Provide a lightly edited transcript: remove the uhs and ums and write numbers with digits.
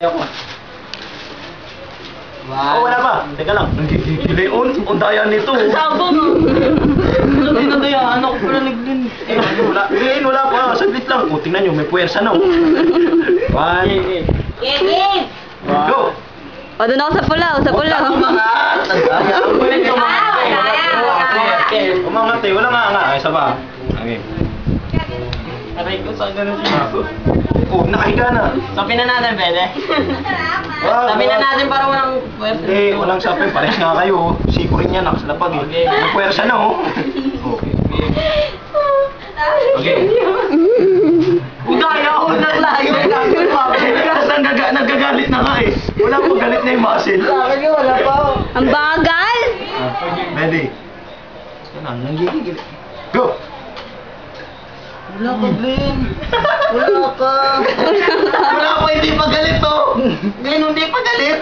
Ako. Oh, wala pa. Teka lang. Nagigigilay. Ang daya nito. Sabong. Hindi na dayaan ako pala naglin. Wala. Wala pa. Saglit lang. O, tingnan nyo. May puwersa na. One. Go! O, doon ako sa pula, sa pula. Umangat eh. Wala nga. Isa pa. Okay. Aray ko sa ganun siya. Oh, nakahiga na. Sapin na natin, pwede? Sapin na natin para walang pwersa. Hindi, walang sapin. Pares nga kayo. Siko rin yan. Nakasalapag eh. Okay. May puwersa na oh. Okay. Okay. Udaya ako ng layo. Nagagalit na nga eh. Wala pang galit na yung muscle. Sabi ko, wala pa. Ang bagal! Ready? Ano? Nanggigigil. Go! Wala ka, Glenn. Wala ka. Wala ka, hindi pa galit oh. Glenn, hindi pa galit.